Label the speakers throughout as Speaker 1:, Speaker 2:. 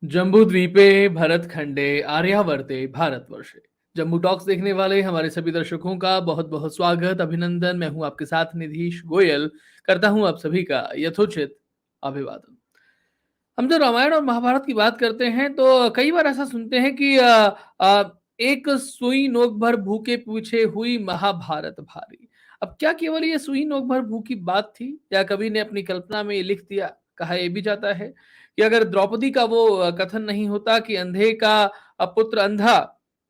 Speaker 1: जम्बूद्वीपे भरतखंडे आर्यावर्ते भारतवर्षे। जम्बू टॉक्स देखने वाले हमारे सभी दर्शकों का बहुत बहुत स्वागत, अभिनंदन। मैं हूं आपके साथ निधीश गोयल, करता हूं आप सभी का यथोचित अभिवादन। हम जब रामायण और महाभारत की बात करते हैं तो कई बार ऐसा सुनते हैं कि एक सुई नोक भर भूखे पूछे हुई महाभारत भारी। अब क्या केवल ये सुई नोक भर भू की बात थी, या कवि ने अपनी कल्पना में ये लिख दिया? कहा यह भी जाता है कि अगर द्रौपदी का वो कथन नहीं होता कि अंधे का पुत्र अंधा,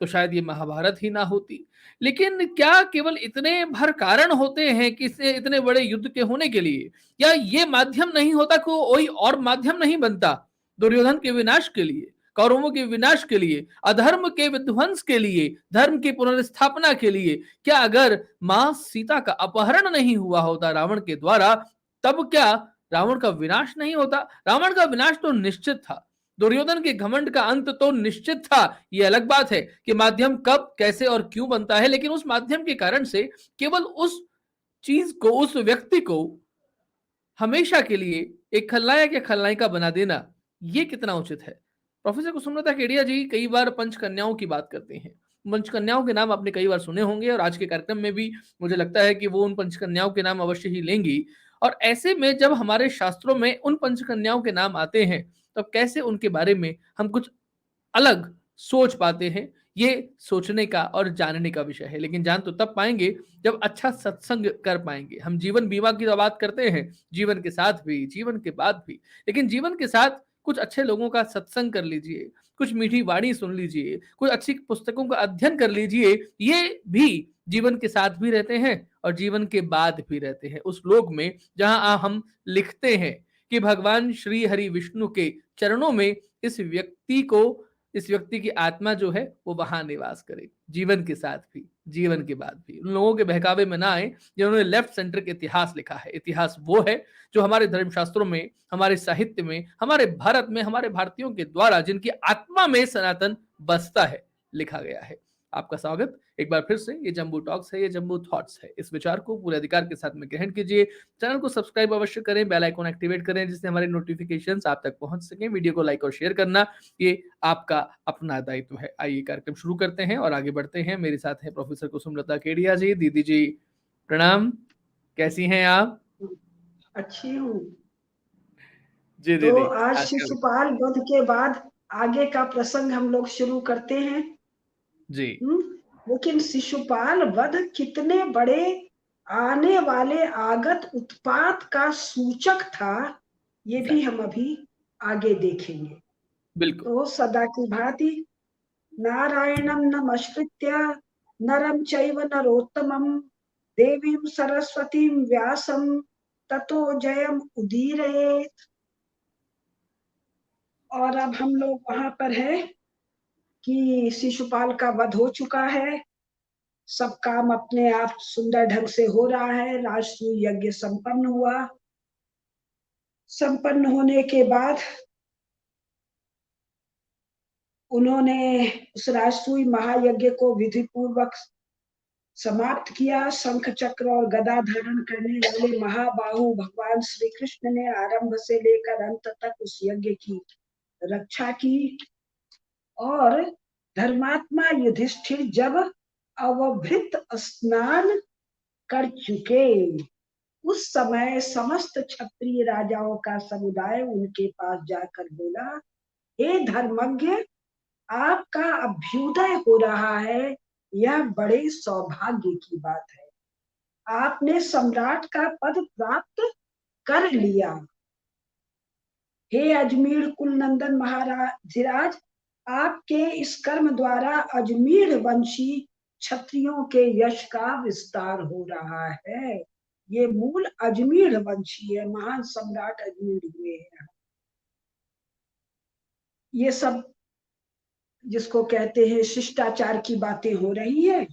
Speaker 1: तो शायद ये महाभारत ही ना होती। लेकिन क्या केवल इतने भर कारण होते हैं कि इसे इतने बड़े युद्ध के होने के लिए? या ये माध्यम नहीं होता, कोई और माध्यम नहीं बनता दुर्योधन के विनाश के लिए, कौरवों के विनाश के लिए, अधर्म के विध्वंस के लिए, धर्म की पुनर्स्थापना के लिए? क्या अगर मां सीता का अपहरण नहीं हुआ होता रावण के द्वारा, तब क्या रावण का विनाश नहीं होता? रावण का विनाश तो निश्चित था, दुर्योधन के घमंड का अंत तो निश्चित था। यह अलग बात है कि माध्यम कब, कैसे और क्यों बनता है, लेकिन उस माध्यम के कारण से केवल उस चीज को, उस व्यक्ति को हमेशा के लिए एक खलनायक या खलनायिका बना देना, ये कितना उचित है? प्रोफेसर कुसुमलता केडिया जी कई बार पंचकन्याओं की बात करते हैं। पंचकन्याओं के नाम आपने कई बार सुने होंगे और आज के कार्यक्रम में भी मुझे लगता है कि वो उन पंचकन्याओं के नाम अवश्य ही लेंगी। और ऐसे में जब हमारे शास्त्रों में उन पंचकन्याओं के नाम आते हैं, तो कैसे उनके बारे में हम कुछ अलग सोच पाते हैं? ये सोचने का और जानने का विषय है, लेकिन जान तो तब पाएंगे जब अच्छा सत्संग कर पाएंगे। हम जीवन बीमा की तो बात करते हैं, जीवन के साथ भी, जीवन के बाद भी, लेकिन जीवन के साथ कुछ अच्छे लोगों का सत्संग कर लीजिए, कुछ मीठी वाणी सुन लीजिए, कुछ अच्छी पुस्तकों का अध्ययन कर लीजिए। ये भी जीवन के साथ भी रहते हैं और जीवन के बाद भी रहते हैं, उस लोक में जहां हम लिखते हैं कि भगवान श्री हरि विष्णु के चरणों में इस व्यक्ति को, इस व्यक्ति की आत्मा जो है वो वहां निवास करे, जीवन के साथ भी, जीवन के बाद भी। उन लोगों के बहकावे में ना आए जिन्होंने लेफ्ट सेंट्रिक इतिहास लिखा है। इतिहास वो है जो हमारे धर्मशास्त्रों में, हमारे साहित्य में, हमारे भारत में, हमारे भारतीयों के द्वारा जिनकी आत्मा में सनातन बसता है, लिखा गया है। आपका स्वागत एक बार फिर से। ये जम्बू टॉक्स है, ये जम्बू थॉट्स है। इस विचार को पूरे अधिकार के साथ में ग्रहण कीजिए। चैनल को सब्सक्राइब अवश्य करें, बेल आइकन एक्टिवेट करें जिससे हमारे नोटिफिकेशंस आप तक पहुंच सकें। वीडियो को लाइक और शेयर करना ये आपका अपना दायित्व है। आइए कार्यक्रम शुरू करते हैं और आगे बढ़ते हैं। मेरे साथ हैं प्रोफेसर कुसुमलता केडिया जी। दीदी जी प्रणाम, कैसी हैं आप?
Speaker 2: अच्छी हूँ।
Speaker 1: जी
Speaker 2: तो
Speaker 1: दीदी।
Speaker 2: आज
Speaker 1: आजकल
Speaker 2: शिशुपाल वध के बाद आगे का प्रसंग हम लोग शुरू करते हैं।
Speaker 1: जी
Speaker 2: लेकिन शिशुपाल वध कितने बड़े आने वाले आगत उत्पात का सूचक था, ये भी हम अभी आगे देखेंगे।
Speaker 1: बिल्कुल।
Speaker 2: तो सदा की भांति नारायणं नमस्कृत्य नरं चैव नरोत्तमं देवीं सरस्वतीं व्यासं ततो जयम् उदीरयेत्। और अब हम लोग वहां पर है कि शिशुपाल का वध हो चुका है, सब काम अपने आप सुंदर ढंग से हो रहा है, राजसूय यज्ञ संपन्न हुआ। संपन्न होने के बाद उन्होंने उस राजसूय महायज्ञ को विधि पूर्वक समाप्त किया। शंख चक्र और गदा धारण करने वाले महाबाहु भगवान श्री कृष्ण ने आरंभ से लेकर अंत तक उस यज्ञ की रक्षा की। और धर्मात्मा युधिष्ठिर जब अवभृत स्नान कर चुके, उस समय समस्त क्षत्रिय राजाओं का समुदाय उनके पास जाकर बोला, हे धर्मज्ञ, आपका अभ्युदय हो रहा है, यह बड़े सौभाग्य की बात है। आपने सम्राट का पद प्राप्त कर लिया। हे अजमेर कुल नंदन महाराज, आपके इस कर्म द्वारा अजमेर वंशी क्षत्रियों के यश का विस्तार हो रहा है। ये मूल अजमेर वंशी है, महान सम्राट अजमेर हुए हैं। ये सब जिसको कहते हैं शिष्टाचार की बातें हो रही है।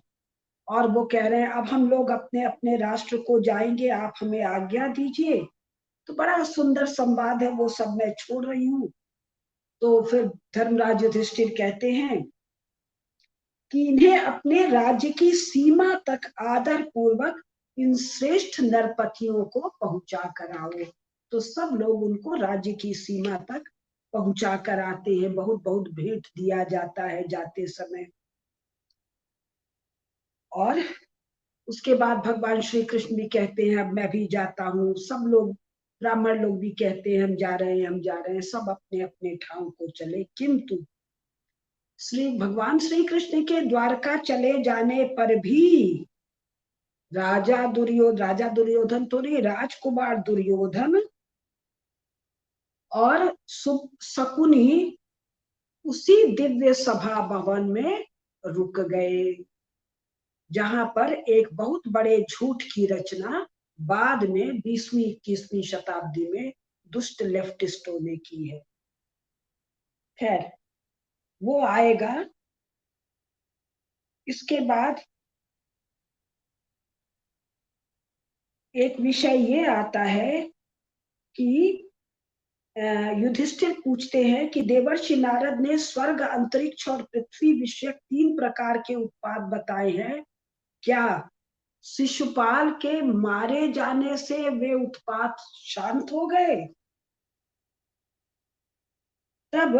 Speaker 2: और वो कह रहे हैं अब हम लोग अपने अपने राष्ट्र को जाएंगे, आप हमें आज्ञा दीजिए। तो बड़ा सुंदर संवाद है, वो सब मैं छोड़ रही हूँ। तो फिर धर्मराज युधिष्ठिर कहते हैं कि इन्हें अपने राज्य की सीमा तक आदर पूर्वक इन श्रेष्ठ नरपतियों को पहुंचा कर आओ। तो सब लोग उनको राज्य की सीमा तक पहुंचा कर आते हैं, बहुत बहुत भेंट दिया जाता है जाते समय। और उसके बाद भगवान श्री कृष्ण भी कहते हैं अब मैं भी जाता हूँ। सब लोग, ब्राह्मण लोग भी कहते हैं हम जा रहे हैं, हम जा रहे हैं, सब अपने अपने ठाव को चले। किंतु भगवान श्री कृष्ण के द्वारका चले जाने पर भी राजा दुर्योधन तो नहीं, राजकुमार दुर्योधन और शकुनी उसी दिव्य सभा भवन में रुक गए, जहां पर एक बहुत बड़े झूठ की रचना बाद में 20वीं 21वीं शताब्दी में दुष्ट लेफ्टिस्टों ने की है। खैर, वो आएगा। इसके बाद एक विषय ये आता है कि युधिष्ठिर पूछते हैं कि देवर्षि नारद ने स्वर्ग, अंतरिक्ष और पृथ्वी विषयक 3 प्रकार के उत्पाद बताए हैं, क्या शिशुपाल के मारे जाने से वे उत्पात शांत हो गए? तब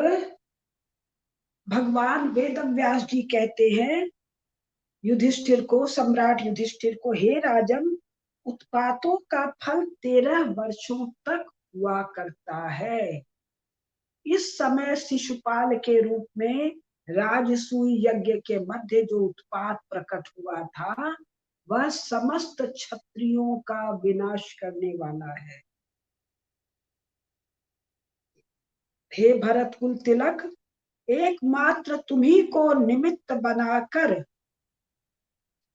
Speaker 2: भगवान वेदव्यास जी कहते हैं युधिष्ठिर को, सम्राट युधिष्ठिर को, हे राजन, उत्पातों का फल 13 वर्षों तक हुआ करता है। इस समय शिशुपाल के रूप में राजसूय यज्ञ के मध्य जो उत्पात प्रकट हुआ था, वह समस्त क्षत्रियों का विनाश करने वाला है। हे भरत कुल तिलक, एकमात्र तुम्ही को निमित्त बनाकर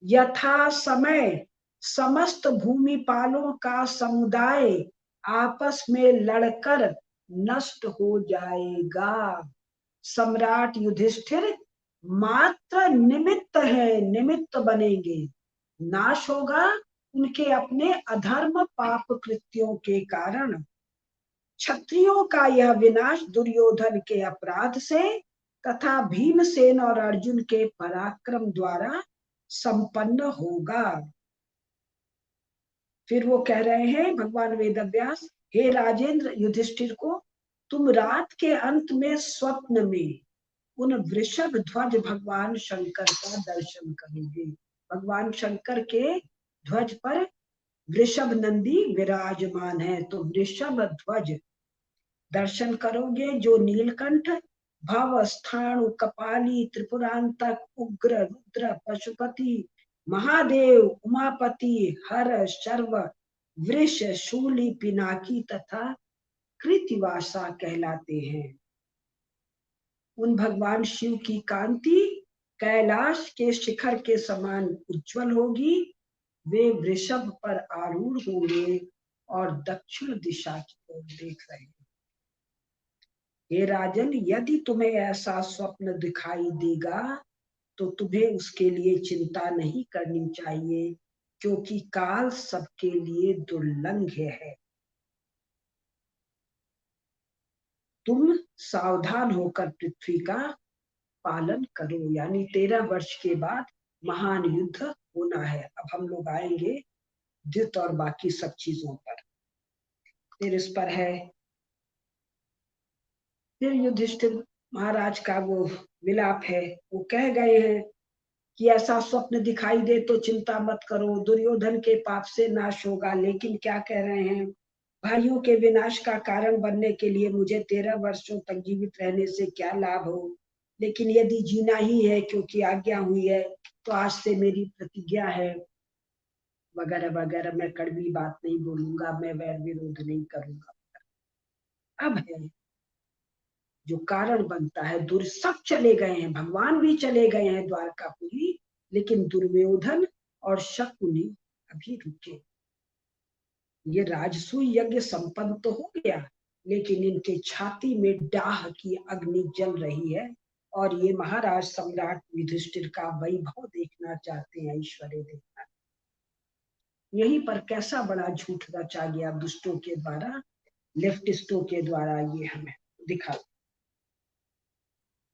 Speaker 2: यथा समय समस्त भूमिपालों का समुदाय आपस में लड़कर नष्ट हो जाएगा। सम्राट युधिष्ठिर मात्र निमित्त है, निमित्त बनेंगे। नाश होगा उनके अपने अधर्म पाप कृत्यों के कारण। क्षत्रियों का यह विनाश दुर्योधन के अपराध से तथा भीमसेन और अर्जुन के पराक्रम द्वारा संपन्न होगा। फिर वो कह रहे हैं भगवान वेदव्यास, हे राजेंद्र, युधिष्ठिर को तुम रात के अंत में स्वप्न में उन वृषभ ध्वज भगवान शंकर का दर्शन करोगे। भगवान शंकर के ध्वज पर वृषभ नंदी विराजमान है, तो वृषभ ध्वज दर्शन करोगे, जो नीलकंठ, भव, स्थाणु, कपाली, त्रिपुरांतक, उग्र, रुद्र, पशुपति, महादेव, उमापति, हर, शर्व, वृष, शूली, पिनाकी तथा कृतिवासा कहलाते हैं। उन भगवान शिव की कांति कैलाश के शिखर के समान उज्जवल होगी। वे वृषभ पर आरूढ़ होंगे और दक्षिण दिशा की ओर देख रहे हैं। हे राजन, यदि तुम्हें ऐसा स्वप्न दिखाई देगा तो तुम्हें उसके लिए चिंता नहीं करनी चाहिए, क्योंकि काल सबके लिए दुर्लंघ्य है। तुम सावधान होकर पृथ्वी का पालन करो। यानी 13 वर्ष के बाद महान युद्ध होना है। अब हम लोग आएंगे द्युत और बाकी सब चीजों पर। फिर इस पर है, फिर युधिष्ठिर महाराज का वो विलाप है। वो कह गए हैं कि ऐसा स्वप्न दिखाई दे तो चिंता मत करो, दुर्योधन के पाप से नाश होगा। लेकिन क्या कह रहे हैं, भाइयों के विनाश का कारण बनने के लिए मुझे 13 वर्षों तक जीवित रहने से क्या लाभ हो, लेकिन यदि जीना ही है क्योंकि आज्ञा हुई है तो आज से मेरी प्रतिज्ञा है, वगैरह वगैरह। मैं कड़वी बात नहीं बोलूंगा, मैं वैर विरोध नहीं करूंगा। अब है जो कारण बनता है, दूर सब चले गए हैं, भगवान भी चले गए हैं द्वारकापुरी, लेकिन दुर्योधन और शकुनी अभी रुके। ये राजसूय यज्ञ संपन्न तो हो गया, लेकिन इनके छाती में डाह की अग्नि जल रही है और ये महाराज सम्राट युधिष्ठिर का वैभव देखना चाहते हैं, ऐश्वर्य देखना। यहीं पर कैसा बड़ा झूठ रचा गया दुष्टों के द्वारा, लेफ्टिस्टों के द्वारा, ये हमें दिखा।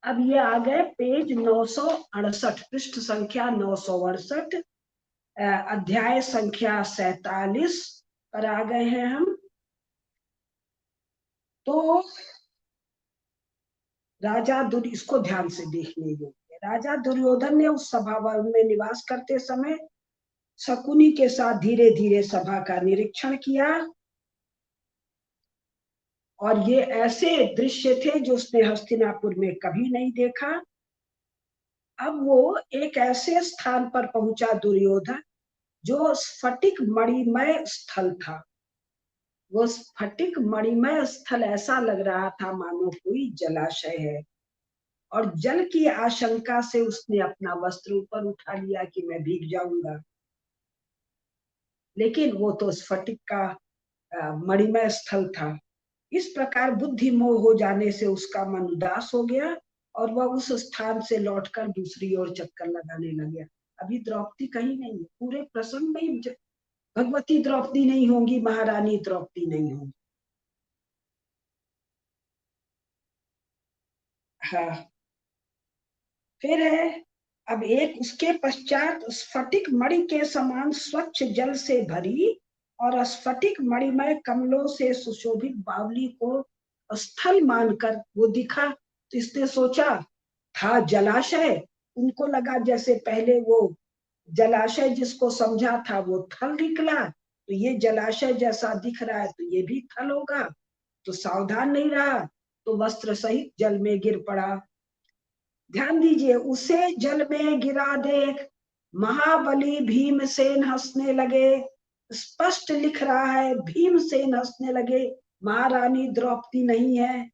Speaker 2: अब ये आ गए पेज 968, पृष्ठ संख्या 968, अध्याय संख्या 47 पर आ गए हैं हम। तो राजा इसको ध्यान से देखने योग्य। राजा दुर्योधन ने उस सभा में निवास करते समय शकुनी के साथ धीरे धीरे सभा का निरीक्षण किया, और ये ऐसे दृश्य थे जो उसने हस्तिनापुर में कभी नहीं देखा। अब वो एक ऐसे स्थान पर पहुंचा दुर्योधन जो स्फटिक मणिमय स्थल था। वो स्फटिक मणिमय स्थल ऐसा लग रहा था मानो कोई जलाशय है, और जल की आशंका से उसने अपना वस्त्र ऊपर उठा लिया कि मैं भीग जाऊंगा, लेकिन वो तो स्फटिक का मणिमय स्थल था। इस प्रकार बुद्धि मोह हो जाने से उसका मन उदास हो गया और वह उस स्थान से लौटकर दूसरी ओर चक्कर लगाने लग गया। अभी द्रौपदी कहीं नहीं है, पूरे प्रसंग में भगवती द्रौपदी नहीं होंगी, महारानी द्रौपदी नहीं होंगी। हाँ, फिर है अब एक उसके पश्चात स्फटिक मणि के समान स्वच्छ जल से भरी और स्फटिक मणिमय कमलों से सुशोभित बावली को स्थल मानकर वो दिखा। तो इसने सोचा था जलाशय, उनको लगा जैसे पहले वो जलाशय जिसको समझा था वो थल निकला, तो ये जलाशय जैसा दिख रहा है तो ये भी थल होगा। तो सावधान नहीं रहा तो वस्त्र सहित जल में गिर पड़ा। ध्यान दीजिए, उसे जल में गिरा देख महाबली भीमसेन हंसने लगे। स्पष्ट लिख रहा है भीमसेन हंसने लगे, महारानी द्रौपदी नहीं है।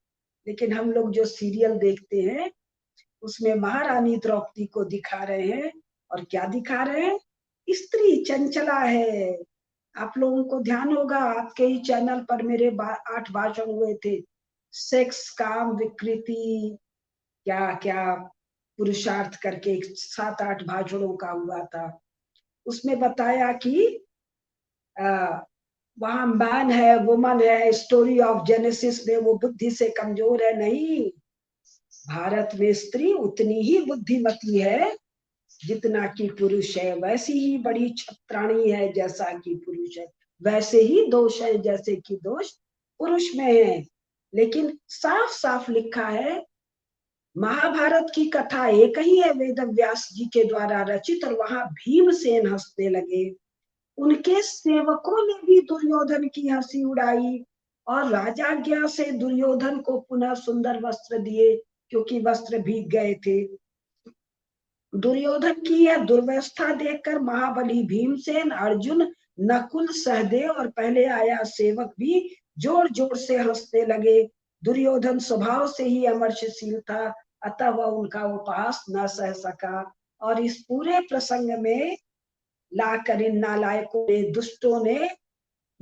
Speaker 2: लेकिन हम लोग जो सीरियल देखते हैं उसमें महारानी द्रौपदी को दिखा रहे हैं, और क्या दिखा रहे हैं? स्त्री चंचला है। आप लोगों को ध्यान होगा, आपके ही चैनल पर मेरे 8 भाषण हुए थे, सेक्स, काम, विकृति, क्या क्या पुरुषार्थ करके 7-8 भाषणों का हुआ था। उसमें बताया कि वहां मैन है, वुमन है, स्टोरी ऑफ जेनेसिस में वो बुद्धि से कमजोर है। नहीं, भारत में स्त्री उतनी ही बुद्धिमती है जितना कि पुरुष है, वैसी ही बड़ी छत्राणी है जैसा कि पुरुष है, वैसे ही दोष है जैसे कि दोष पुरुष में है। लेकिन साफ साफ लिखा है, महाभारत की कथा एक ही है वेद व्यास जी के द्वारा रचित, और वहां भीमसेन हंसने लगे। उनके सेवकों ने भी दुर्योधन की हंसी उड़ाई और राजाज्ञा से दुर्योधन को पुनः सुंदर वस्त्र दिए, क्योंकि वस्त्र भीग गए थे। दुर्योधन की यह दुर्व्यवस्था देखकर महाबली भीमसेन, अर्जुन, नकुल, सहदेव और पहले आया सेवक भी जोर जोर से हंसने लगे। दुर्योधन स्वभाव से ही अमर्षशील था, अतः वह उनका उपहास न सह सका, और इस पूरे प्रसंग में लाकर इन नालायकों ने, दुष्टों ने,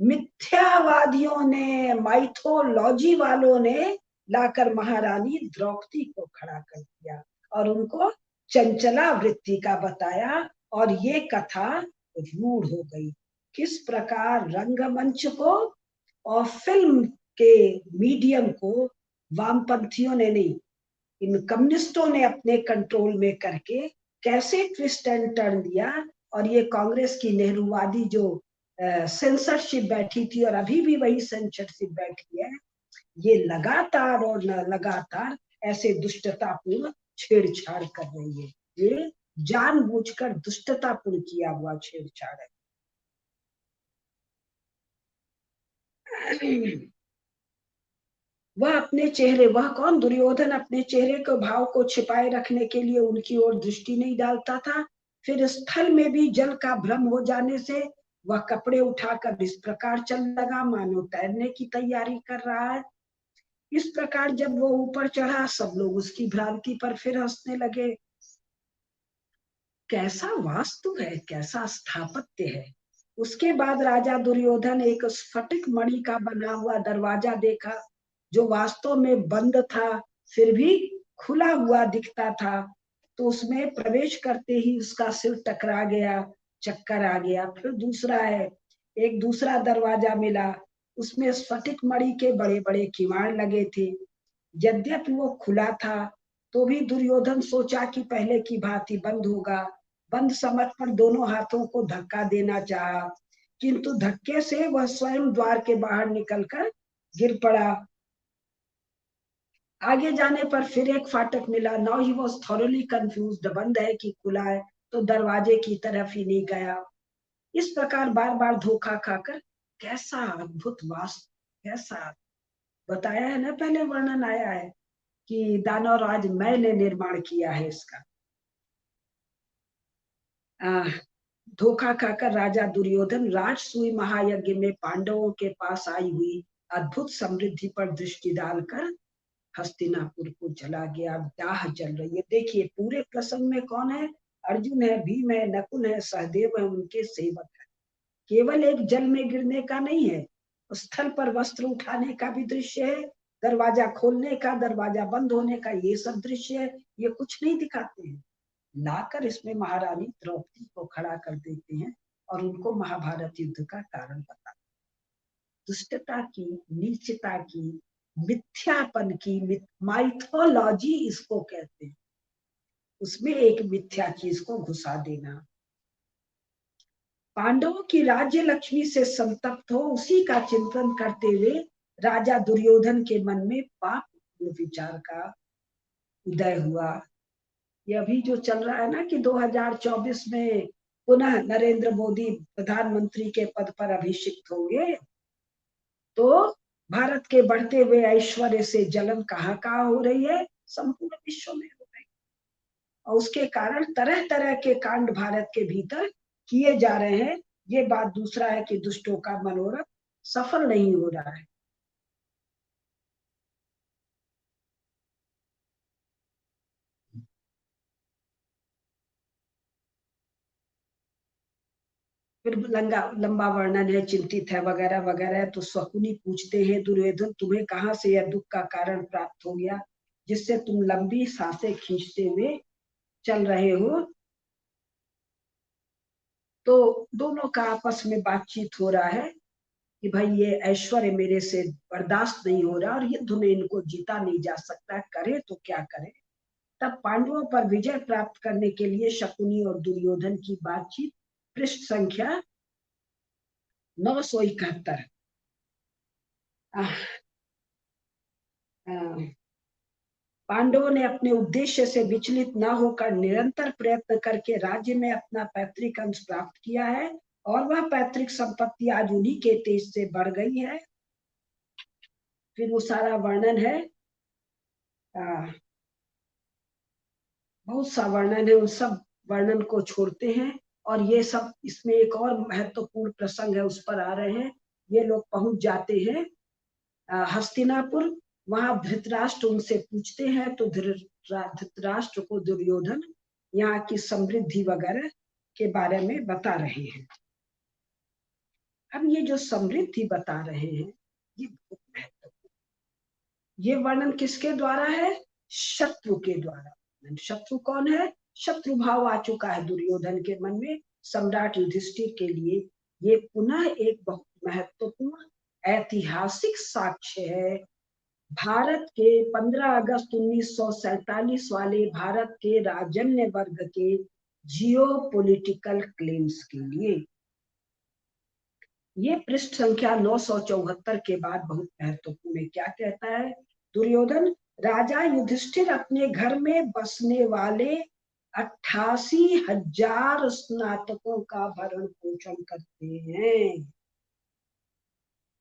Speaker 2: मिथ्यावादियों ने, माइथोलॉजी वालों ने लाकर महारानी द्रौपदी को खड़ा कर दिया और उनको चंचला वृत्ति का बताया, और ये कथा रूढ़ हो गई। किस प्रकार रंगमंच को और फिल्म के मीडियम को वामपंथियों ने नहीं, इन कम्युनिस्टों ने अपने कंट्रोल में करके कैसे ट्विस्ट एंड टर्न दिया। और ये कांग्रेस की नेहरूवादी जो सेंसरशिप बैठी थी, और अभी भी वही सेंसरशिप बैठी है, ये लगातार और लगातार ऐसे दुष्टतापूर्ण छेड़छाड़ कर रही है। ये जानबूझकर दुष्टतापूर्ण किया हुआ छेड़छाड़ है। वह अपने चेहरे, वह कौन? दुर्योधन अपने चेहरे के भाव को छिपाए रखने के लिए उनकी ओर दृष्टि नहीं डालता था। फिर स्थल में भी जल का भ्रम हो जाने से वह कपड़े उठाकर इस प्रकार चल लगा मानो तैरने की तैयारी कर रहा है। इस प्रकार जब वो ऊपर चढ़ा, सब लोग उसकी भ्रांति पर फिर हंसने लगे। कैसा वास्तु है, कैसा स्थापत्य है। उसके बाद राजा दुर्योधन एक स्फटिक मणि का बना हुआ दरवाजा देखा, जो वास्तव में बंद था फिर भी खुला हुआ दिखता था। तो उसमें प्रवेश करते ही उसका सिर टकरा गया, चक्कर आ गया। फिर दूसरा है, एक दूसरा दरवाजा मिला, उसमें स्फटिक मणि के बड़े बड़े किवाड़ लगे थे। यद्यपि वो खुला था तो भी दुर्योधन सोचा कि पहले की भांति बंद होगा। बंद समझ पर दोनों हाथों को धक्का देना चाहा, किंतु धक्के से वह स्वयं द्वार के बाहर निकलकर गिर पड़ा। आगे जाने पर फिर एक फाटक मिला। Now he was thoroughly confused, बंद है कि खुला है, तो दरवाजे की तरफ ही नहीं गया। इस प्रकार बार बार धोखा खाकर, कैसा अद्भुत वास्तु, कैसा बताया है ना, पहले वर्णन आया है कि दानव राज मैंने निर्माण किया है इसका। धोखा खाकर राजा दुर्योधन राजसूय महायज्ञ में पांडवों के पास आई हुई अद्भुत समृद्धि पर दृष्टि डालकर हस्तिनापुर को चला गया। अब दाह जल रही है। देखिए पूरे प्रसंग में कौन है? अर्जुन है, भीम है, नकुल है, सहदेव है, उनके सेवक है। केवल एक जल में गिरने का नहीं है, स्थल पर वस्त्र उठाने का भी दृश्य है, दरवाजा खोलने का, दरवाजा बंद होने का, ये सब दृश्य है। ये कुछ नहीं दिखाते हैं, लाकर इसमें महारानी द्रौपदी को खड़ा कर देते हैं और उनको महाभारत युद्ध का कारण बताते। दुष्टता की, नीचता की, मिथ्यापन की, माइथोलॉजी इसको कहते हैं, उसमें एक मिथ्या चीज को घुसा देना। पांडवों की राज्य लक्ष्मी से संतप्त हो उसी का चिंतन करते हुए राजा दुर्योधन के मन में पाप विचार का उदय हुआ। ये अभी जो चल रहा है ना कि 2024 में पुनः नरेंद्र मोदी प्रधानमंत्री के पद पर अभिषिक्त होंगे, तो भारत के बढ़ते हुए ऐश्वर्य से जलन कहाँ कहाँ हो रही है? संपूर्ण विश्व में हो रही है। और उसके कारण तरह तरह के कांड भारत के भीतर किए जा रहे हैं। ये बात दूसरा है कि दुष्टों का मनोरथ सफल नहीं हो रहा है। फिर लंबा वर्णन है, चिंतित है वगैरह वगैरह। तो शकुनी पूछते हैं, दुर्योधन तुम्हें कहाँ से यह दुख का कारण प्राप्त हो गया जिससे तुम लंबी सांसें खींचते हुए चल रहे हो? तो दोनों का आपस में बातचीत हो रहा है कि भाई ये ऐश्वर्य मेरे से बर्दाश्त नहीं हो रहा और युद्ध में इनको जीता नहीं जा सकता, करे तो क्या करे। तब पांडवों पर विजय प्राप्त करने के लिए शकुनी और दुर्योधन की बातचीत, पृष्ठ संख्या 971। पांडवों ने अपने उद्देश्य से विचलित न होकर निरंतर प्रयत्न करके राज्य में अपना पैतृक अंश प्राप्त किया है और वह पैतृक संपत्ति आज उन्हीं के तेज से बढ़ गई है। फिर वो सारा वर्णन है, बहुत सा वर्णन है, उन सब वर्णन को छोड़ते हैं और ये सब, इसमें एक और महत्वपूर्ण प्रसंग है, उस पर आ रहे हैं। ये लोग पहुंच जाते हैं हस्तिनापुर। वहां धृतराष्ट्र उनसे पूछते हैं, तो धृतराष्ट्र को दुर्योधन यहाँ की समृद्धि वगैरह के बारे में बता रहे हैं। अब ये जो समृद्धि बता रहे हैं, ये बहुत महत्वपूर्ण। ये वर्णन किसके द्वारा है? शत्रु के द्वारा। शत्रु कौन है? शत्रु भाव आ चुका है दुर्योधन के मन में सम्राट युधिष्ठिर के लिए। ये पुनः एक बहुत महत्वपूर्ण ऐतिहासिक साक्ष्य है भारत के 15 अगस्त 1947 वाले भारत के राजन्य वर्ग के जियो पॉलिटिकल क्लेम्स के लिए। ये पृष्ठ संख्या 974 के बाद बहुत महत्वपूर्ण है। क्या कहता है दुर्योधन? राजा युधिष्ठिर अपने घर में बसने वाले 88,000 स्नातकों का भरण पोषण करते हैं।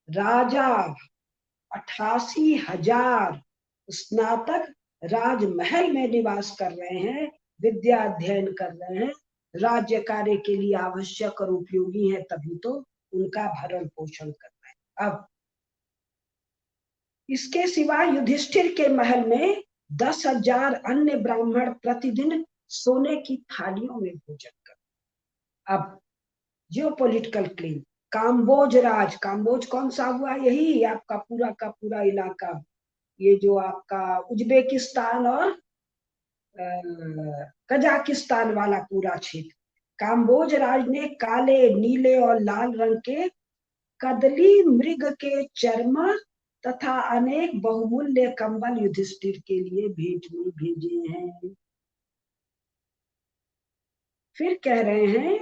Speaker 2: राजा 88,000 स्नातक राजमहल में निवास कर रहे हैं, विद्या अध्ययन कर रहे हैं, राज्य कार्य के लिए आवश्यक और उपयोगी है, तभी तो उनका भरण पोषण करना है। अब इसके सिवा युधिष्ठिर के महल में 10,000 अन्य ब्राह्मण प्रतिदिन सोने की थालियों में भोजन कर। अब जियो पॉलिटिकल क्लेम, काम्बोज राज, काम्बोज कौन सा हुआ? यही आपका पूरा का पूरा इलाका, ये जो आपका उज्बेकिस्तान और कजाकिस्तान वाला पूरा क्षेत्र। काम्बोज राज ने काले, नीले और लाल रंग के कदली मृग के चर्म तथा अनेक बहुमूल्य कंबल युधिष्ठिर के लिए भेंट में भेजे हैं। फिर कह रहे हैं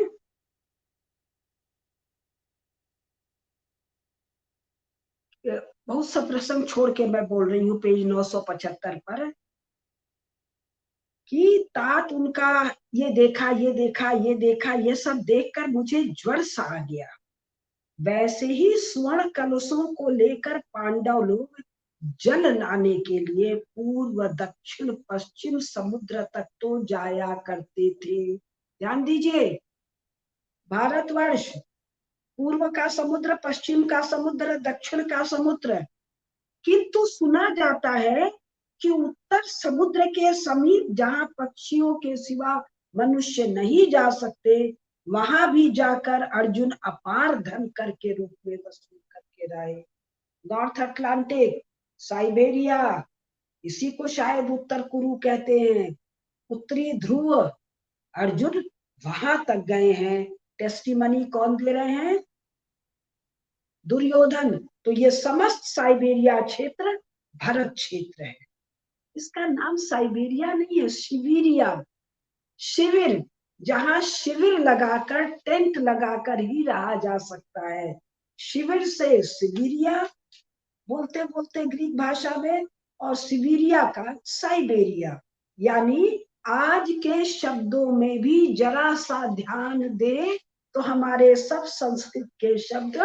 Speaker 2: बहुत सा प्रसंग छोड़ के मैं बोल रही हूँ पेज 975 पर, कि तात उनका ये देखा ये देखा ये देखा, ये सब देखकर मुझे ज्वर सा आ गया। वैसे ही स्वर्ण कलशों को लेकर पांडव लोग जल लाने के लिए पूर्व दक्षिण पश्चिम समुद्र तक तो जाया करते थे। ध्यान दीजिए, भारतवर्ष पूर्व का समुद्र, पश्चिम का समुद्र, दक्षिण का समुद्र, किंतु सुना जाता है कि उत्तर समुद्र के समीप जहां पक्षियों के सिवा मनुष्य नहीं जा सकते, वहां भी जाकर अर्जुन अपार धन कर के रूप में वसूल करके रहे। नॉर्थ अटलांटिक, साइबेरिया, इसी को शायद उत्तर कुरु कहते हैं, उत्तरी ध्रुव, अर्जुन वहां तक गए हैं। टेस्टिमनी कौन दे रहे हैं? दुर्योधन। तो ये समस्त साइबेरिया क्षेत्र भरत क्षेत्र है। इसका नाम साइबेरिया नहीं है, शिविरिया, शिविर, जहां शिविर लगाकर टेंट लगाकर ही रहा जा सकता है। शिविर से सिबेरिया बोलते बोलते ग्रीक भाषा में, और सिबेरिया का साइबेरिया। यानी आज के शब्दों में भी जरा सा ध्यान दे तो हमारे सब संस्कृत के शब्द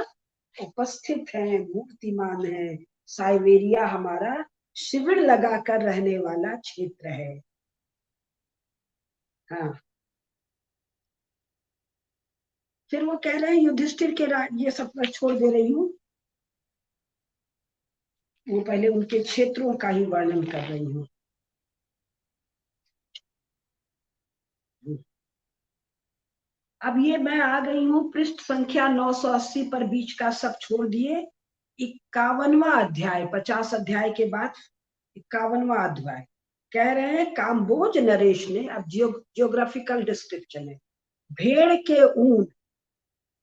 Speaker 2: उपस्थित हैं, मूर्तिमान है। साइबेरिया हमारा शिविर लगाकर रहने वाला क्षेत्र है। हाँ, फिर वो कह रहे हैं युधिष्ठिर के ये सब मैं छोड़ दे रही हूँ, वो पहले उनके क्षेत्रों का ही वर्णन कर रही हूँ। अब ये मैं आ गई हूँ पृष्ठ संख्या 980 पर, बीच का सब छोड़ दिए। 51वां अध्याय, 50 अध्याय के बाद 51वां अध्याय। कह रहे हैं काम्बोज नरेश ने, अब जियोग्राफिकल डिस्क्रिप्शन है, भेड़ के ऊन,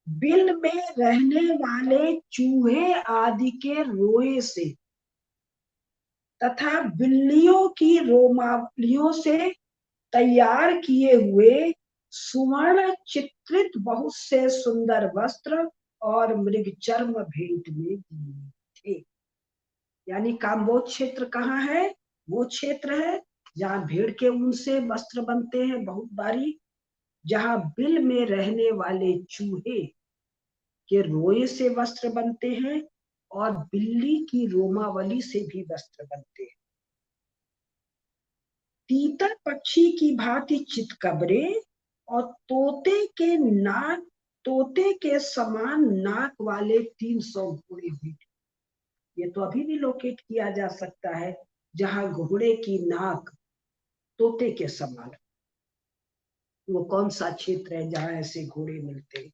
Speaker 2: बिल में रहने वाले चूहे आदि के रोए से तथा बिल्लियों की रोमावलियों से तैयार किए हुए सुवर्ण चित्रित बहुत से सुंदर वस्त्र और मृग चर्म भेंट में दिए थे। यानी काम्बोज क्षेत्र कहाँ है? वो क्षेत्र है जहाँ भेड़ के ऊन से वस्त्र बनते हैं बहुत बारीक, जहाँ बिल में रहने वाले चूहे के रोए से वस्त्र बनते हैं, और बिल्ली की रोमावली से भी वस्त्र बनते हैं। तीतर पक्षी की भांति चितकबरे और तोते के समान नाक वाले 300 घोड़े भी। ये तो अभी भी लोकेट किया जा सकता है, जहां घोड़े की नाक तोते के समान। वो कौन सा क्षेत्र है जहां ऐसे घोड़े मिलते हैं?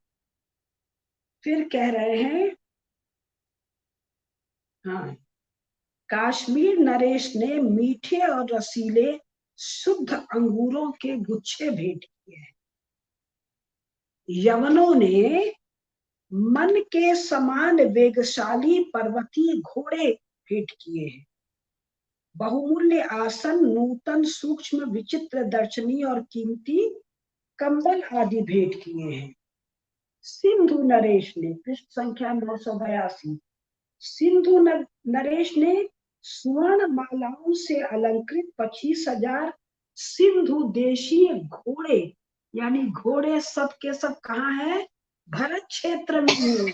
Speaker 2: फिर कह रहे हैं, हाँ, काश्मीर नरेश ने मीठे और रसीले शुद्ध अंगूरों के गुच्छे भेंट किए हैं। यवनों ने मन के समान वेगशाली पर्वतीय घोड़े भेंट किए हैं। बहुमूल्य आसन, नूतन सूक्ष्म विचित्र दर्शनीय और कीमती कंबल आदि भेंट किए हैं। सिंधु नरेश ने, पृष्ठ संख्या 982, सिंधु नरेश ने स्वर्ण मालाओं से अलंकृत 25,000 सिंधु देशीय घोड़े, यानी घोड़े सब के सब कहाँ है? भरत क्षेत्र में।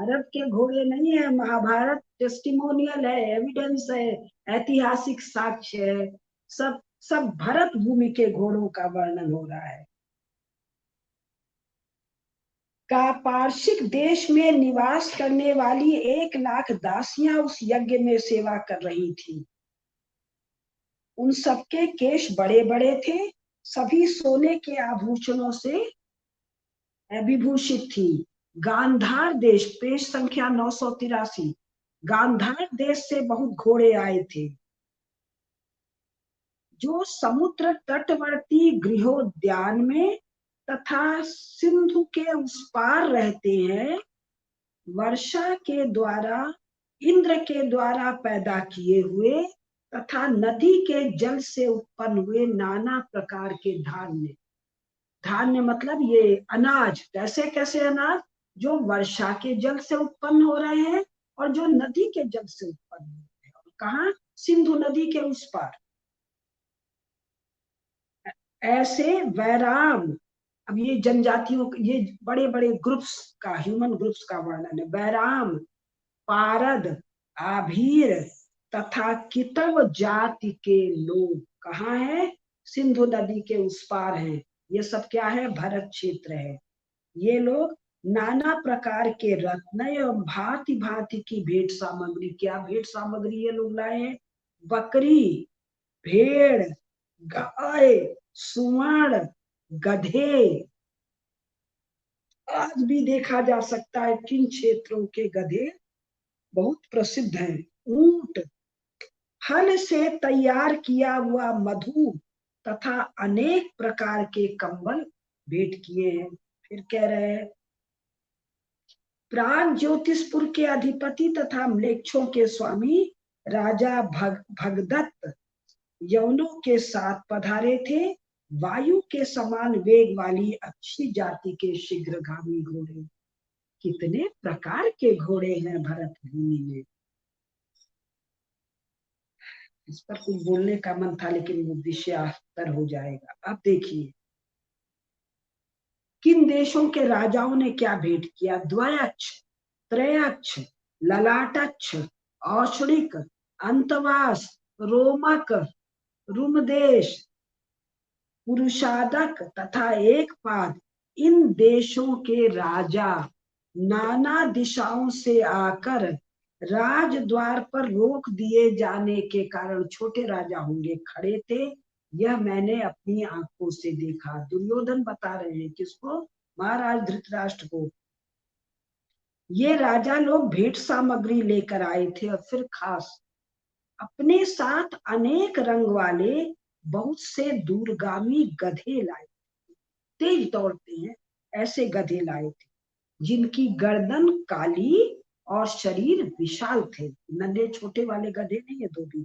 Speaker 2: अरब के घोड़े नहीं है, महाभारत टेस्टिमोनियल है, एविडेंस है, ऐतिहासिक साक्ष्य है, सब सब भरत भूमि के घोड़ों का वर्णन हो रहा है। का पार्शिक देश में निवास करने वाली 1,00,000 दासियां उस यज्ञ में सेवा कर रही थी। उन सबके केश बड़े बड़े थे, सभी सोने के आभूषणों से विभूषित थी। गांधार देश, पेज संख्या 983, गांधार देश से बहुत घोड़े आए थे, जो समुद्र तटवर्ती गृहोद्यान में तथा सिंधु के उस पार रहते हैं। वर्षा के द्वारा, इंद्र के द्वारा पैदा किए हुए तथा नदी के जल से उत्पन्न हुए नाना प्रकार के धान्य, धान्य मतलब ये अनाज, कैसे कैसे अनाज? जो वर्षा के जल से उत्पन्न हो रहे हैं, और जो नदी के जल से उत्पन्न हुए हैं। कहाँ? सिंधु नदी के उस पार। ऐसे वैराम, अब ये जनजातियों, ये बड़े बड़े ग्रुप्स का, ह्यूमन ग्रुप्स का वर्णन है। वैराम, पारद, आभीर तथा कितव जाति के लोग कहाँ है? सिंधु नदी के उस पार हैं। ये सब क्या है? भरत क्षेत्र है। ये लोग नाना प्रकार के रत्न एवं भांति भांति की भेंट सामग्री, क्या भेंट सामग्री ये लोग लाए हैं? बकरी, भेड़, गाय, सुवर्ण, गधे। आज भी देखा जा सकता है किन क्षेत्रों के गधे बहुत प्रसिद्ध हैं। ऊंट, हल से तैयार किया हुआ मधु तथा अनेक प्रकार के कंबल भेंट किए हैं। फिर कह रहे हैं, प्राग ज्योतिषपुर के अधिपति तथा म्लेच्छों के स्वामी राजा भगदत्त यवनों के साथ पधारे थे। वायु के समान वेग वाली अच्छी जाति के शीघ्रगामी घोड़े। कितने प्रकार के घोड़े हैं भरत भूमि में। इस पर कुछ बोलने का मन था, लेकिन वो विषयास्तर हो जाएगा। अब देखिए, किन देशों के राजाओं ने क्या भेंट किया? द्वयक्ष, त्रयक्ष, ललाटक्ष, औषणिक, अंतवास, रोमक, रुमदेश, पुरुषादक तथा एक पाद। इन देशों के राजा नाना दिशाओं से आकर राजद्वार पर रोक दिए जाने के कारण, छोटे राजा होंगे, खड़े थे। यह मैंने अपनी आंखों से देखा। दुर्योधन बता रहे हैं किसको? महाराज धृतराष्ट्र को। ये राजा लोग भेंट सामग्री लेकर आए थे और फिर खास अपने साथ अनेक रंग वाले बहुत से दूरगामी गधे लाए। तेज दौड़ते हैं ऐसे गधे लाए थे, जिनकी गर्दन काली और शरीर विशाल थे। नन्हे छोटे वाले गधे नहीं है, दो भी।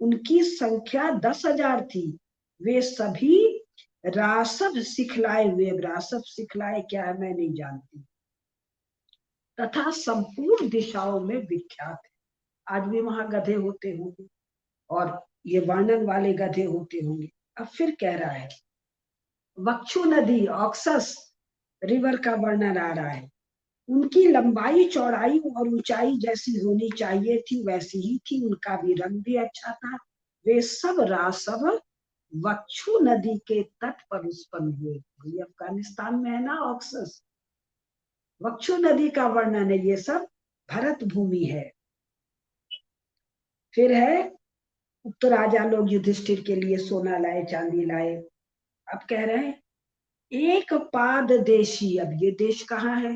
Speaker 2: उनकी संख्या 10,000 थी। वे सभी रासव सिखलाए हुए, रासव सिखलाए क्या है मैं नहीं जानती, तथा संपूर्ण दिशाओं में विख्यात है। आज भी वहां गधे होते होंगे और ये वर्णन वाले गधे होते होंगे। अब फिर कह रहा है, वक्षु नदी, ऑक्सस रिवर का वर्णन आ रहा है। उनकी लंबाई, चौड़ाई और ऊंचाई जैसी होनी चाहिए थी वैसी ही थी। उनका भी रंग भी अच्छा था। वे सब रासव वक्षु नदी के तट पर उत्पन्न हुए। ये अफगानिस्तान में है ना ऑक्सस। वक्षु नदी का वर्णन है। ये सब भरत भूमि है। फिर है, उक्त राजा लोग युधिष्ठिर के लिए सोना लाए, चांदी लाए। अब कह रहे हैं, एक पाद देशी। अब ये देश कहाँ है?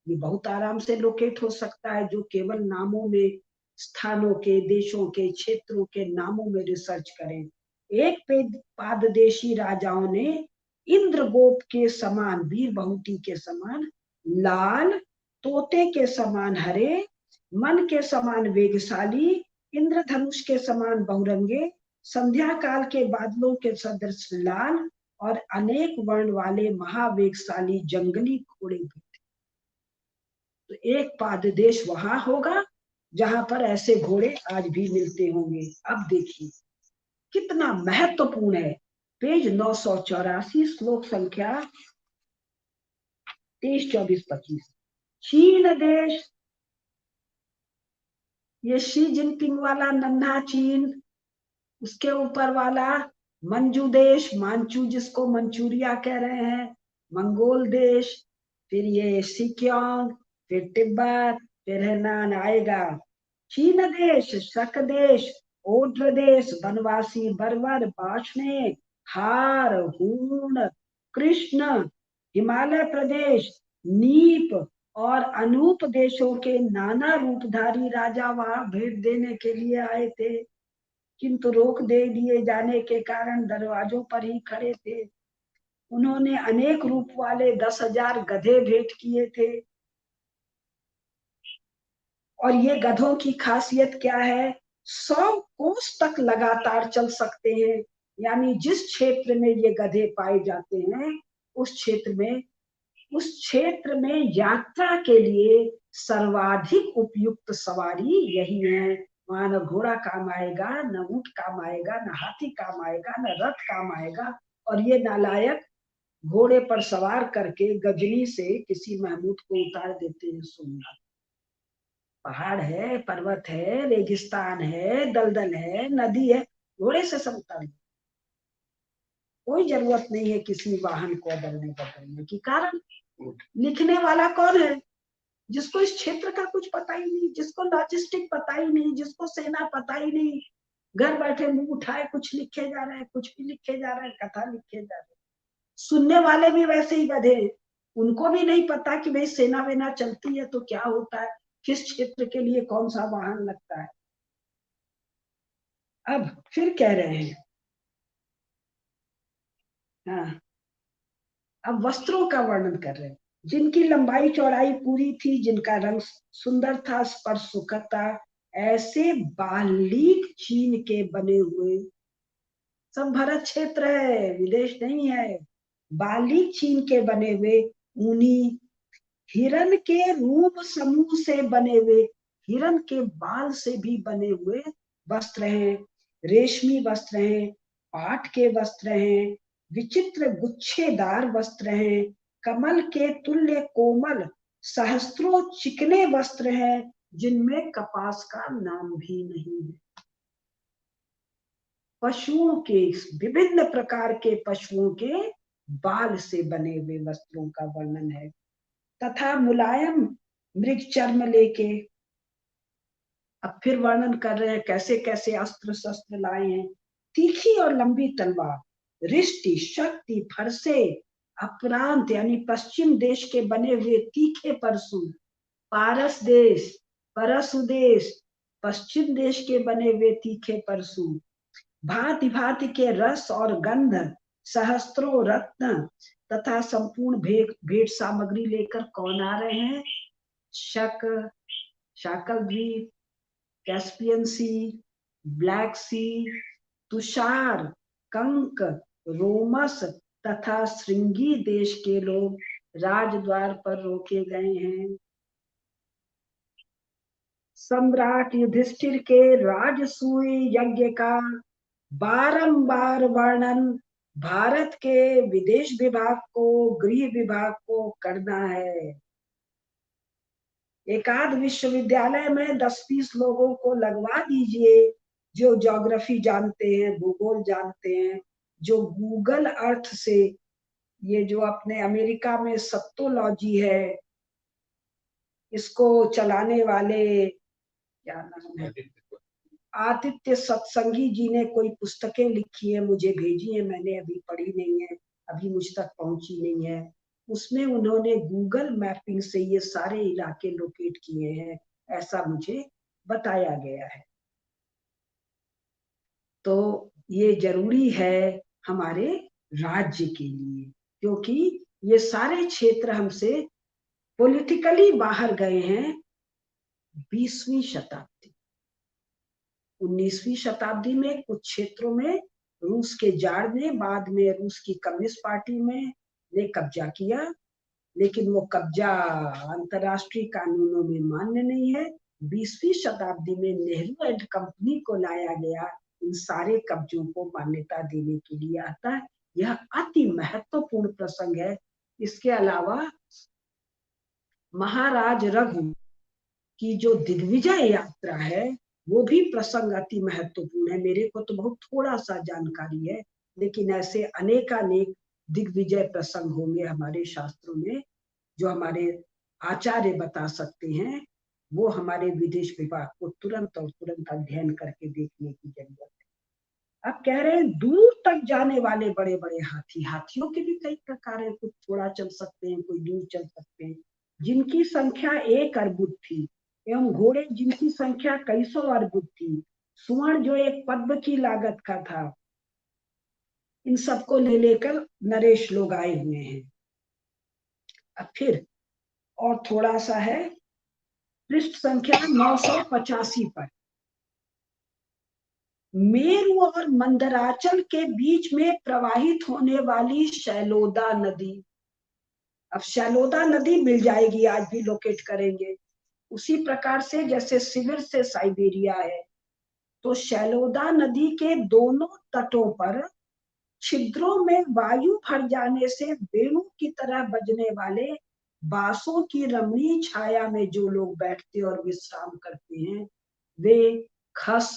Speaker 2: ये बहुत आराम से लोकेट हो सकता है, जो केवल नामों में, स्थानों के, देशों के, क्षेत्रों के नामों में रिसर्च करें। एक पाददेशी राजाओं ने इंद्रगोप के समान, वीर बहुटी के समान लाल, तोते के समान हरे, मन के समान वेगशाली, इंद्रधनुष के समान बहुरंगे, संध्या काल के बादलों के सदृश लाल और अनेक वर्ण वाले महावेगशाली जंगली घोड़े भी। तो एक पाद देश वहां होगा जहां पर ऐसे घोड़े आज भी मिलते होंगे। अब देखिए कितना महत्वपूर्ण है। पेज 984, श्लोक संख्या 23, 24, 25। चीन देश, ये शी जिनपिंग वाला नन्हा चीन, उसके ऊपर वाला मंजू देश, मांचू जिसको मंचूरिया कह रहे हैं, मंगोल देश, फिर ये सिक्योंग, फिर तिब्बत, फिर है नान आएगा। चीन देश, शक देश, ओड्र देश, वनवासी बर्बर, बाशने, हार, हूण, कृष्ण, हिमालय प्रदेश, नीप और अनूप देशों के नाना रूपधारी राजा वहां भेंट देने के लिए आए थे, किंतु रोक दे दिए जाने के कारण दरवाजों पर ही खड़े थे। उन्होंने अनेक रूप वाले 10,000 गधे भेंट किए थे। और ये गधों की खासियत क्या है? 100 कोस तक लगातार चल सकते हैं। यानी जिस क्षेत्र में ये गधे पाए जाते हैं उस क्षेत्र में उस क्षेत्र में यात्रा के लिए सर्वाधिक उपयुक्त सवारी यही है। वहां न घोड़ा काम आएगा, न ऊंट काम आएगा, न हाथी काम आएगा, न रथ काम आएगा। और ये नालायक घोड़े पर सवार करके गजनी से किसी महमूद को उतार देते हैं सोमनाथ। पहाड़ है, पर्वत है, रेगिस्तान है, दलदल है, नदी है, घोड़े से सब उतार। कोई जरूरत नहीं है किसी वाहन को बदलने की। कारण लिखने वाला कौन है? जिसको इस क्षेत्र का कुछ पता ही नहीं, जिसको लॉजिस्टिक पता ही नहीं, जिसको सेना पता ही नहीं, घर बैठे मुंह उठाए कुछ लिखे जा रहे हैं, कुछ भी लिखे जा रहे हैं, कथा लिखे जा रहे हैं। सुनने वाले भी वैसे ही गधे, उनको भी नहीं पता कि भाई सेना वेना चलती है तो क्या होता है, किस क्षेत्र के लिए कौन सा वाहन लगता है। अब फिर कह रहे हैं, हाँ, अब वस्त्रों का वर्णन कर रहे हैं। जिनकी लंबाई चौड़ाई पूरी थी, जिनका रंग सुंदर था, स्पर्श सुखद था, ऐसे बालीक चीन के बने हुए, सब भारत क्षेत्र है, विदेश नहीं है, बालीक चीन के बने हुए ऊनी, हिरण के रूप समूह से बने हुए, हिरण के बाल से भी बने हुए वस्त्र हैं, रेशमी वस्त्र हैं, पाट के वस्त्र हैं, विचित्र गुच्छेदार वस्त्र हैं, कमल के तुल्य कोमल सहस्त्रों चिकने वस्त्र हैं, जिनमें कपास का नाम भी नहीं है। पशुओं के, विभिन्न प्रकार के पशुओं के बाल से बने हुए वस्त्रों का वर्णन है, तथा मुलायम मृग चर्म लेके। अब फिर वर्णन कर रहे हैं कैसे कैसे अस्त्र शस्त्र लाए हैं। तीखी और लंबी तलवार, रिष्टि, शक्ति, फरसे, अपरांत यानी पश्चिम देश के बने हुए तीखे परशु, पारस देश, परशु देश, पश्चिम देश के बने हुए तीखे परशु, भांति भांति के रस और गंध, सहस्त्रों रत्न तथा संपूर्ण भेंट सामग्री लेकर कौन आ रहे हैं? शक, शाकल द्वीप, कैस्पियन सी, ब्लैक सी, तुषार, कंक, रोमस तथा श्रृंगी देश के लोग राजद्वार पर रोके गए हैं। सम्राट युधिष्ठिर के राजसूय यज्ञ का बारंबार वर्णन भारत के विदेश विभाग को, गृह विभाग को करना है। एकाध विश्वविद्यालय में 10-20 लोगों को लगवा दीजिए जो ज्योग्राफी जानते हैं, भूगोल जानते हैं, जो गूगल अर्थ से, ये जो अपने अमेरिका में सप्तोलॉजी है, इसको चलाने वाले क्या नाम है, आदित्य सत्संगी जी ने कोई पुस्तकें लिखी है, मुझे भेजी है, मैंने अभी पढ़ी नहीं है, अभी मुझ तक पहुंची नहीं है। उसमें उन्होंने गूगल मैपिंग से ये सारे इलाके लोकेट किए हैं, ऐसा मुझे बताया गया है। तो ये जरूरी है हमारे राज्य के लिए, क्योंकि ये सारे क्षेत्र हमसे पॉलिटिकली बाहर गए हैं 20वीं शताब्दी। 19वीं शताब्दी में कुछ क्षेत्रों में रूस के जार ने, बाद में रूस की कम्युनिस्ट पार्टी में ने कब्जा किया, लेकिन वो कब्जा अंतरराष्ट्रीय कानूनों में मान्य नहीं है। 20वीं शताब्दी में नेहरू एंड कंपनी को लाया गया इन सारे कब्जों को मान्यता देने के लिए आता है। यह अति महत्वपूर्ण प्रसंग है। इसके अलावा महाराज रघु की जो दिग्विजय यात्रा है वो भी प्रसंग अति महत्वपूर्ण है। मेरे को तो बहुत थोड़ा सा जानकारी है, लेकिन ऐसे अनेकानेक दिग्विजय प्रसंग होंगे हमारे शास्त्रों में जो हमारे आचार्य बता सकते हैं। वो हमारे विदेश विभाग को तुरंत और तुरंत अध्ययन करके देखने की जरूरत है। अब कह रहे हैं दूर तक जाने वाले बड़े बड़े हाथी, हाथियों के भी कई प्रकार है, कुछ थोड़ा चल सकते हैं, कोई दूर चल सकते हैं, जिनकी संख्या 1 अर्बुद थी, एवं घोड़े जिनकी संख्या कई सौ अर्बुद थी, स्वर्ण जो एक पद्म की लागत का था, इन सबको ले लेकर नरेश लोग आए हुए हैं। अब फिर और थोड़ा सा है, पृष्ठ संख्या 985 पर, मेरु और मंदराचल के बीच में प्रवाहित होने वाली शैलोदा नदी। अब शैलोदा नदी मिल जाएगी, आज भी लोकेट करेंगे। उसी प्रकार से जैसे सिबिर से साइबेरिया है, तो शैलोदा नदी के दोनों तटों पर छिद्रों में वायु भर जाने से वेणु की तरह बजने वाले बांसों की रमणीय छाया में जो लोग बैठते और विश्राम करते हैं, वे खस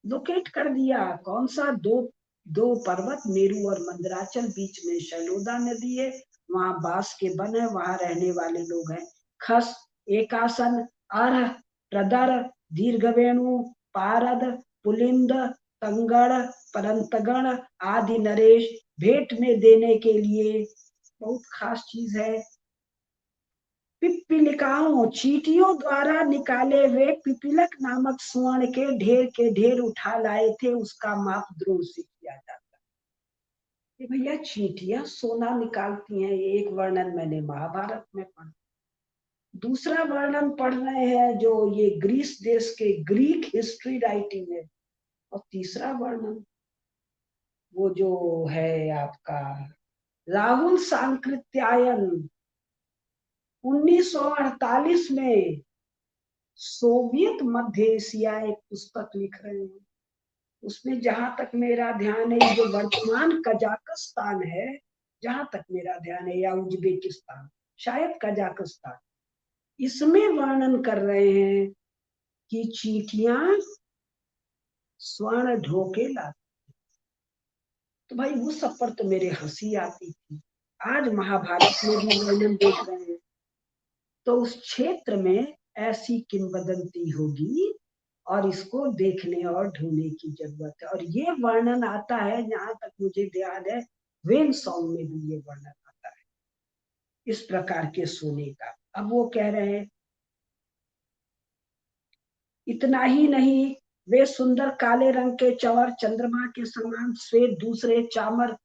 Speaker 2: लोकेट कर दिया। कौन सा? दो दो पर्वत, मेरू और मंदराचल, बीच में शैलोदा नदी है, वहां बांस के वन है, वहां रहने वाले लोग हैं। खस, एकासन, अर्ह, प्रदर, दीर्घवेणु, पारद, पुलिंद, तंगड़, परंतगण आदि नरेश भेंट में देने के लिए बहुत खास चीज है। पिपीलिकाओं, चींटियों द्वारा निकाले हुए पिपीलक नामक स्वर्ण के ढेर उठा लाए थे, उसका माप द्रोण से किया जाता है। भैया चींटियां सोना निकालती हैं, ये एक वर्णन मैंने महाभारत में पढ़ा। दूसरा वर्णन पढ़ रहे हैं जो ये ग्रीस देश के ग्रीक हिस्ट्री राइटिंग है। और तीसरा वर्णन वो जो है आपका राहुल सांकृत्यायन 1948 में सोवियत मध्य एशिया एक पुस्तक लिख रहे हैं। उसमें जहां तक मेरा ध्यान है, जो वर्तमान कजाकिस्तान है, जहां तक मेरा ध्यान है, या उज्बेकिस्तान, शायद कजाकिस्तान, इसमें वर्णन कर रहे हैं कि चींटियां स्वर्ण ढोके लाती। तो भाई उस सब पर तो मेरे हंसी आती थी। आज महाभारत में भी वर्णन देख रहे हैं, तो उस क्षेत्र में ऐसी किंवदंती होगी और इसको देखने और ढूंढने की जरूरत है। और ये वर्णन आता है, जहां तक मुझे ध्यान है, वेन सॉन्ग में भी ये वर्णन आता है इस प्रकार के सोने का। अब वो कह रहे हैं इतना ही नहीं, वे सुंदर काले रंग के चवर, चंद्रमा के समान श्वेत, दूसरे चामर।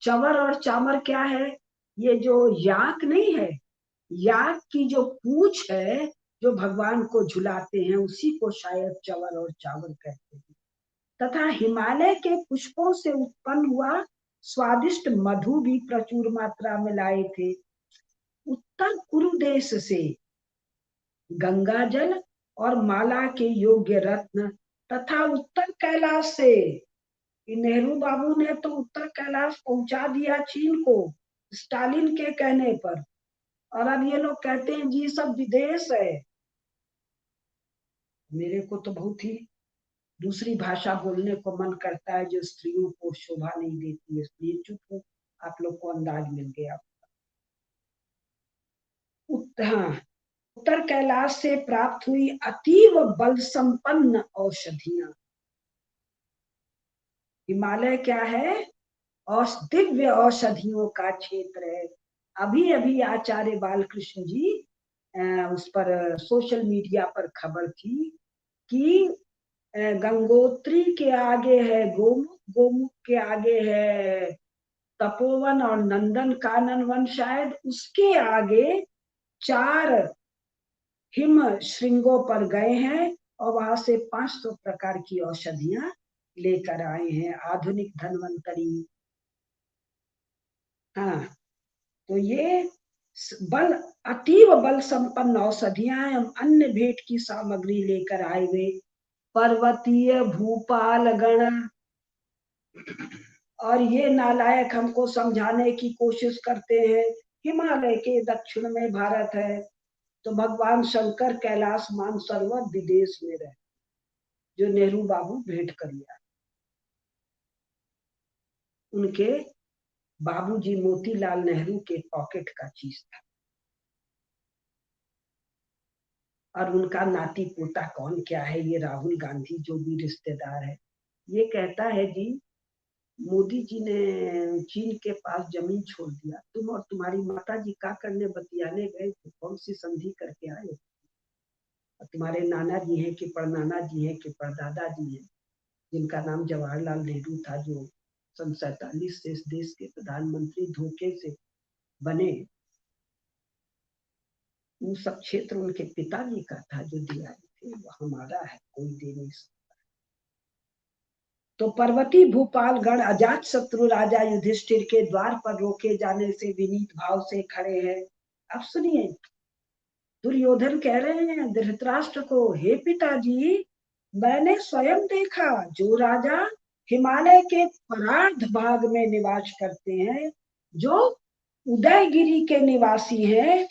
Speaker 2: चवर और चामर क्या है? ये जो याक नहीं है, याक की जो पूंछ है, जो भगवान को झुलाते हैं, उसी को शायद चवर और चावर कहते हैं। तथा हिमालय के पुष्पों से उत्पन्न हुआ स्वादिष्ट मधु भी प्रचुर मात्रा में लाए थे। उत्तर कुरु देश से गंगा जल और माला के योग्य रत्न, तथा उत्तर कैलाश से, नेहरू बाबू ने तो उत्तर कैलाश पहुंचा दिया चीन को स्टालिन के कहने पर, और अब ये लोग कहते हैं जी सब विदेश है। मेरे को तो बहुत ही दूसरी भाषा बोलने को मन करता है जो स्त्रियों को शोभा नहीं देती है, इसलिए चुप हूं। आप लोग को अंदाज मिल गया। हाँ, उत्तर कैलाश से प्राप्त हुई अतीव बल संपन्न औषधियां। हिमालय क्या है? दिव्य औषधियों का क्षेत्र है। अभी अभी आचार्य बालकृष्ण जी उस पर सोशल मीडिया पर खबर थी कि गंगोत्री के आगे है गोमुख, गोमुख के आगे है तपोवन और नंदन कानन वन, शायद उसके आगे 4 हिम श्रृंगों पर गए हैं और वहां से 500 प्रकार की औषधियां लेकर आए हैं, आधुनिक धन्वंतरी। हाँ, तो ये बल अतीव बल संपन्न औषधियां एवं अन्य भेंट की सामग्री लेकर आए हुए पर्वतीय भूपाल गण। और ये नालायक हमको समझाने की कोशिश करते हैं हिमालय के दक्षिण में भारत है, तो भगवान शंकर कैलाश मानसरोवर विदेश में रहे, जो नेहरू बाबू भेंट कर लिया। उनके बाबूजी मोतीलाल नेहरू के पॉकेट का चीज था। और उनका नाती पोता कौन क्या है, ये राहुल गांधी जो भी रिश्तेदार है, ये कहता है जी मोदी जी ने चीन के पास जमीन छोड़ दिया, तुम और तुम्हारी माता जी का करने बतियाने गए थे, कौन सी संधि करके आए? और तुम्हारे नाना जी हैं कि परनाना जी हैं कि परदादा जी हैं, जिनका नाम जवाहरलाल नेहरू था, जो सन 47 से इस देश के प्रधानमंत्री धोखे से बने, वो सब क्षेत्र उनके पिताजी का था जो दिया थे, वो हमारा है, कोई दे नहीं सकता। तो पर्वती भूपाल गण अजात शत्रु राजा युधिष्ठिर के द्वार पर रोके जाने से विनीत भाव से खड़े हैं। अब सुनिए, दुर्योधन कह रहे हैं धृतराष्ट्र को, हे पिताजी, मैंने स्वयं देखा जो राजा हिमालय के परार्ध भाग में निवास करते हैं, जो उदयगिरी के निवासी हैं,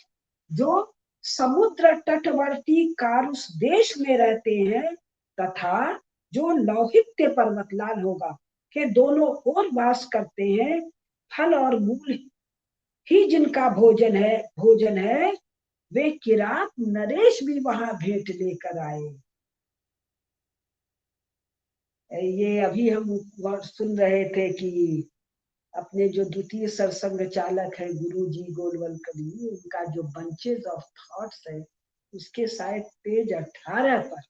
Speaker 2: जो समुद्र तटवर्ती कारुस देश में रहते हैं, तथा जो लौहित्य पर्वतलाल होगा के दोनों ओर वास करते हैं, फल और मूल ही जिनका भोजन है, वे किरात नरेश भी वहां भेंट लेकर आए। ये अभी हम सुन रहे थे कि अपने जो द्वितीय सरसंघ चालक है गुरु जी गोलवलकर जी, उनका जो बंचेज ऑफ थॉट्स है, उसके शायद पेज 18 पर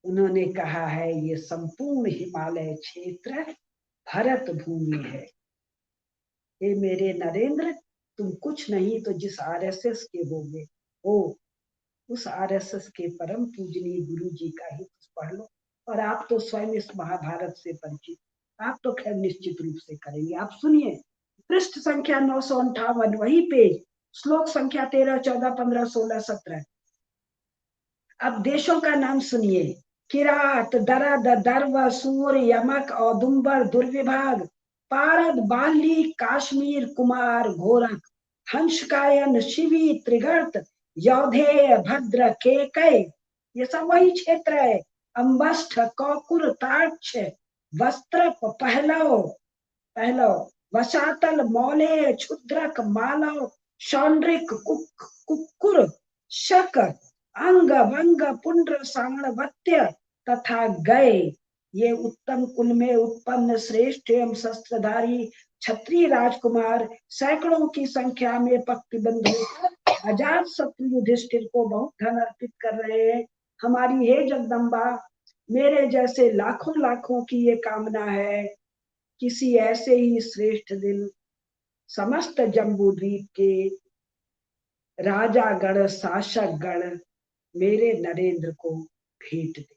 Speaker 2: उन्होंने कहा है, ये संपूर्ण हिमालय क्षेत्र भरत भूमि है। हे मेरे नरेंद्र, तुम कुछ नहीं तो जिस आरएसएस के हो उस आरएसएस के परम पूजनीय गुरु जी का ही पढ़ लो। और आप तो स्वयं इस महाभारत से परिचित, आप तो खैर निश्चित रूप से करेंगे। आप सुनिए, पृष्ठ संख्या 958, वही पेज, श्लोक संख्या 13, 14, 15, 16, 17। अब देशों का नाम सुनिए, किरात, दरद, दर्व, सूर, यमक, औदुंबर, दुर्विभाग, पारद, बाली, काश्मीर, कुमार, घोरक, हंसकायन, शिवी, त्रिगर्त, यौधेय, भद्र, केकय, ये सब वही क्षेत्र है। अम्बष्ठ, कौकुर, ताक्ष, वस्त्र, पहलव, वसातल, मौले, क्षुद्रक, मालव, शौंड्रिक, कुक्कुर, शक, अंग, वंग, पुंड्र, साणवत्य तथा गए, ये उत्तम कुल में उत्पन्न श्रेष्ठ एवं शस्त्रधारी क्षत्रिय राजकुमार सैकड़ों की संख्या में पंक्तिबद्ध होकर अजात शत्रु युधिष्ठिर को बहुत धन अर्पित कर रहे हैं। हमारी हे जगदम्बा, मेरे जैसे लाखों लाखों की ये कामना है, किसी ऐसे ही श्रेष्ठ दिन समस्त जम्बू द्वीप के राजा गण, शासक गण मेरे नरेंद्र को भेंट दे।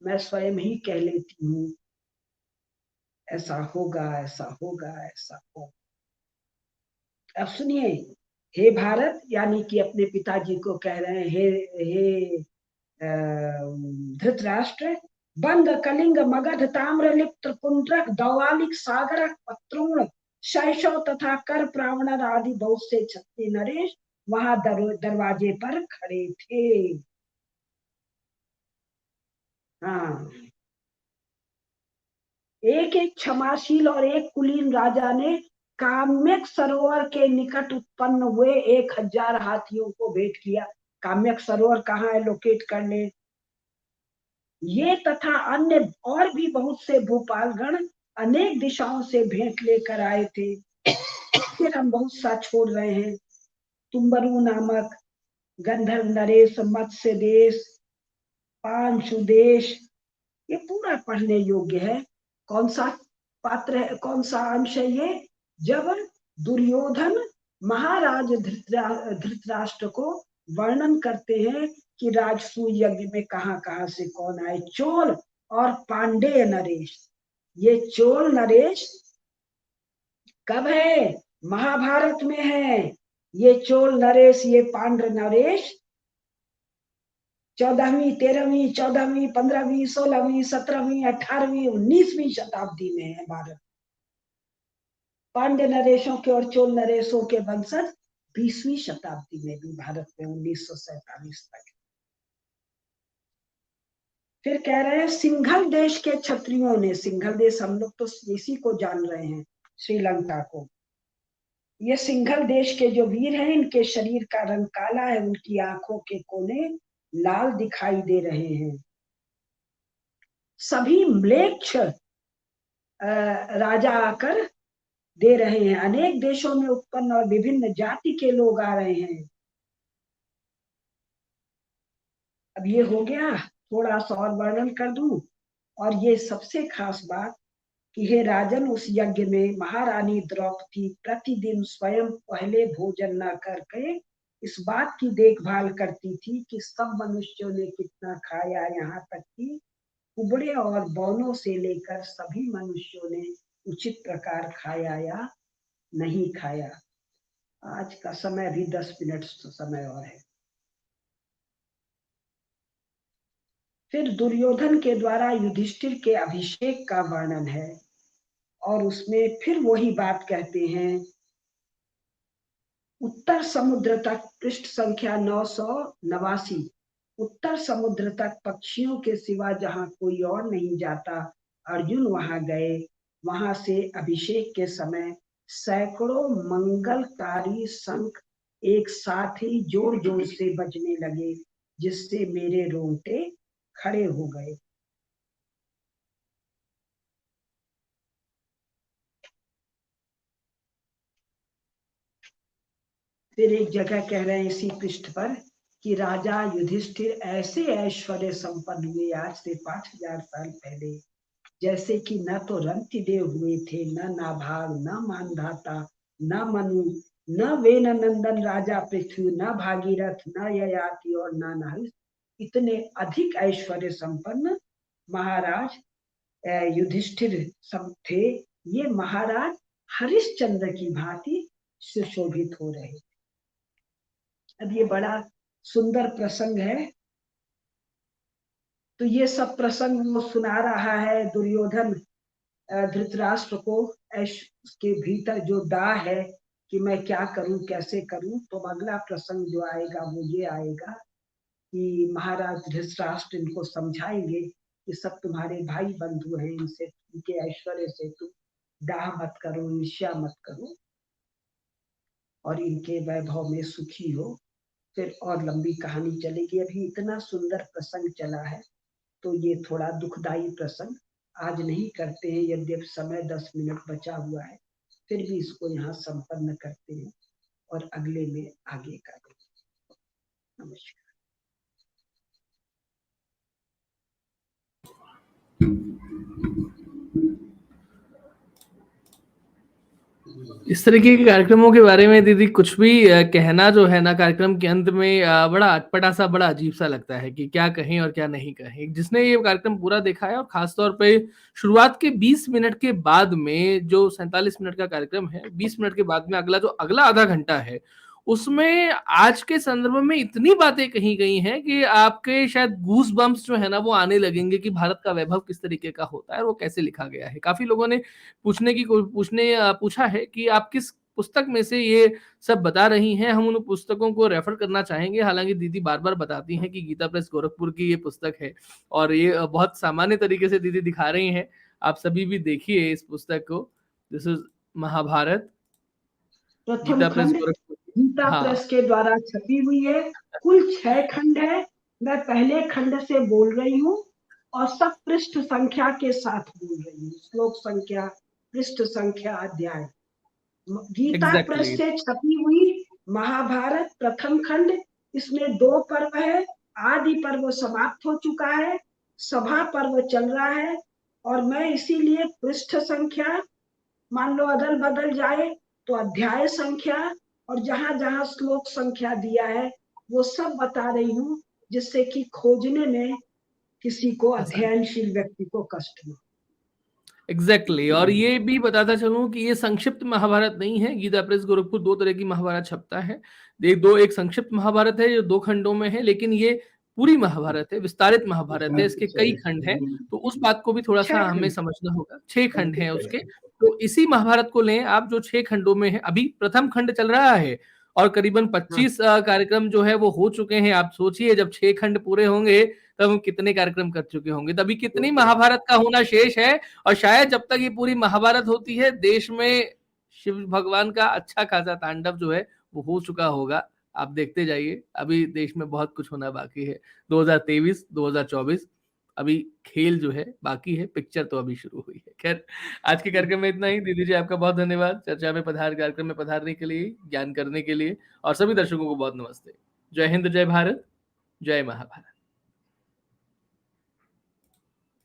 Speaker 2: मैं स्वयं ही कह लेती हूँ, ऐसा होगा, ऐसा होगा, ऐसा होगा। अब सुनिए, हे भारत, यानी कि अपने पिताजी को कह रहे हैं, हे धृतराष्ट्र, बंग, कलिंग, मगध, ताम्र लिप्त, पुंड्रक, दौवालिक, सागरक, पत्रोण, शैशव तथा कर प्रावण आदि बहुत से क्षत्रिय नरेश वहां दरवाजे पर खड़े थे। हाँ, एक एक क्षमाशील और एक कुलीन राजा ने काम्यक सरोवर के निकट उत्पन्न हुए 1000 हाथियों को भेंट किया। काम्यक सरोवर कहाँ है, लोकेट कर ले। ये तथा अन्य और भी बहुत से भूपालगण अनेक दिशाओं से भेंट लेकर आए थे। फिर हम बहुत सा छोड़ रहे हैं, तुम्बरु नामक, गंधर्व नरेश, मत्स्य देश, पांशु देश, ये पूरा पढ़ने योग्य है। कौन सा पात्र है, कौन सा अंश है ये, जब दुर्योधन महाराज धृतराष्ट्र को वर्णन करते हैं कि राजसूय यज्ञ में कहां कहां से कौन आए, चोल और पांडेय नरेश। ये चोल नरेश कब है, महाभारत में है। ये चोल नरेश, ये पांड्र नरेश 14वीं, 13वीं, 14वीं, 15वीं, 16वीं, 17वीं, 18वीं, 19वीं शताब्दी में है भारत। पांड्य नरेशों के और चोल नरेशों के वंशज 20वीं शताब्दी में भी भारत में 1947 तक। फिर कह रहे हैं, सिंघल देश के क्षत्रियों ने, सिंघल देश हम लोग तो इसी को जान रहे हैं, श्रीलंका को। ये सिंघल देश के जो वीर हैं, इनके शरीर का रंग काला है, उनकी आंखों के कोने लाल दिखाई दे रहे हैं। सभी म्लेच्छ राजा आकर दे रहे हैं, अनेक देशों में उत्पन्न और विभिन्न जाति के लोग आ रहे हैं। अब ये हो गया, थोड़ा सा और वर्णन कर दूं। और ये सबसे खास बात कि हे राजन, उस यज्ञ में महारानी द्रौपदी प्रतिदिन स्वयं पहले भोजन न करके इस बात की देखभाल करती थी कि सब मनुष्यों ने कितना खाया, यहाँ तक कि कुबड़े और बौनों से लेकर सभी मनुष्यों ने उचित प्रकार खाया या नहीं खाया। आज का समय अभी 10 मिनट समय और है। फिर दुर्योधन के द्वारा युधिष्ठिर के अभिषेक का वर्णन है और उसमें फिर वही बात कहते हैं। उत्तर समुद्र तक पृष्ठ संख्या 989। उत्तर समुद्र तक पक्षियों के सिवा जहां कोई और नहीं जाता, अर्जुन वहां गए। वहां से अभिषेक के समय सैकड़ों मंगलकारी शंख एक साथ ही जोर जोर से बजने लगे, जिससे मेरे रोंगटे खड़े हो गए। फिर एक जगह कह रहे हैं इसी पृष्ठ पर कि राजा युधिष्ठिर ऐसे ऐश्वर्य संपन्न हुए आज से 5000 साल पहले, जैसे कि न तो रंतिदेव हुए थे, न नाभाग, न मानधाता, न मनु, न वेन नंदन राजा पृथ्वी, न भागीरथ, न ययाति और न नहुष। इतने अधिक ऐश्वर्य संपन्न महाराज युधिष्ठिर सब थे। ये महाराज हरिश्चंद्र की भांति सुशोभित हो रहे। अब ये बड़ा सुंदर प्रसंग है। तो ये सब प्रसंग वो सुना रहा है दुर्योधन धृतराष्ट्र को। उसके भीतर जो दाह है कि मैं क्या करूं, कैसे करूं। तो अगला प्रसंग जो आएगा वो ये आएगा कि महाराज धृतराष्ट्र इनको समझाएंगे कि सब तुम्हारे भाई बंधु हैं, इनसे, इनके ऐश्वर्य से तुम दाह मत करो, ईर्ष्या मत करो और इनके वैभव में सुखी हो। फिर और लंबी कहानी चलेगी। अभी इतना सुंदर प्रसंग चला है तो ये थोड़ा दुखदाई प्रसंग आज नहीं करते हैं, यद्यपि समय 10 मिनट बचा हुआ है, फिर भी इसको यहाँ संपन्न करते हैं और अगले में आगे का। नमस्कार।
Speaker 1: इस तरीके के कार्यक्रमों के बारे में दीदी कुछ भी कहना जो है ना कार्यक्रम के अंत में बड़ा अटपटा सा, बड़ा अजीब सा लगता है कि क्या कहें और क्या नहीं कहें। जिसने ये कार्यक्रम पूरा देखा है और खासतौर पे शुरुआत के 20 मिनट के बाद में जो 47 मिनट का कार्यक्रम है, 20 मिनट के बाद में अगला जो अगला आधा घंटा है उसमें आज के संदर्भ में इतनी बातें कही गई हैं कि आपके शायद गूस बम्प्स जो है ना वो आने लगेंगे कि भारत का वैभव किस तरीके का होता है और वो कैसे लिखा गया है। काफी लोगों ने पूछा है कि आप किस पुस्तक में से ये सब बता रही हैं। हम उन पुस्तकों को रेफर करना चाहेंगे। हालांकि दीदी बार बार बताती हैं कि गीता प्रेस गोरखपुर की ये पुस्तक है और ये बहुत सामान्य तरीके से दीदी दिखा रही हैं। आप सभी भी देखिए इस पुस्तक को। दिस इज महाभारत,
Speaker 2: प्रथम
Speaker 1: गीता प्रेस
Speaker 2: खंड
Speaker 1: गोरखपुर।
Speaker 2: गीता
Speaker 1: हाँ,
Speaker 2: प्रेस के द्वारा छपी हुई है। कुल 6 खंड है। मैं पहले खंड से बोल रही हूँ और सब पृष्ठ संख्या के साथ बोल रही हूँ, श्लोक संख्या, पृष्ठ संख्या, अध्याय। Gita Press
Speaker 1: exactly.
Speaker 2: से छपी हुई महाभारत प्रथम खंड। इसमें 2 पर्व है। आदि पर्व समाप्त हो चुका है, सभा पर्व चल रहा है और मैं इसीलिए पृष्ठ संख्या, मान लो अदल बदल जाए तो अध्याय संख्या और जहां जहां श्लोक संख्या दिया है वो सब बता रही हूँ, जिससे कि खोजने में किसी को, अध्ययनशील व्यक्ति को कष्ट न।
Speaker 1: एग्जैक्टली और ये भी बताता चलूं कि ये संक्षिप्त महाभारत नहीं है। गीता प्रेस गोरखपुर 2 तरह की महाभारत छपता है। एक संक्षिप्त महाभारत है जो 2 खंडों में है, लेकिन ये पूरी महाभारत है, विस्तारित महाभारत है, इसके कई खंड हैं। तो उस बात को भी थोड़ा सा
Speaker 2: 6
Speaker 1: हमें
Speaker 2: खंड।
Speaker 1: समझना होगा। 6 खंड हैं उसके। तो इसी महाभारत को लें आप जो 6 खंडों में है। अभी प्रथम खंड चल रहा है और करीबन 25 कार्यक्रम जो है वो हो चुके हैं। आप सोचिए जब 6 खंड पूरे होंगे तब हम कितने कार्यक्रम कर चुके होंगे, तभी कितनी महाभारत का होना शेष है। और शायद जब तक ये पूरी महाभारत होती है देश में शिव भगवान का अच्छा खासा तांडव जो है वो हो चुका होगा। आप देखते जाइए, अभी देश में बहुत कुछ होना बाकी है। 2023 2024 अभी खेल जो है बाकी है, पिक्चर तो अभी शुरू हुई है। खैर, आज के कार्यक्रम में इतना ही। दीदी जी आपका बहुत धन्यवाद चर्चा में कार्यक्रम में पधारने के लिए, ज्ञान करने के लिए। और सभी दर्शकों को बहुत नमस्ते। जय हिंद, जय भारत, जय महाभारत।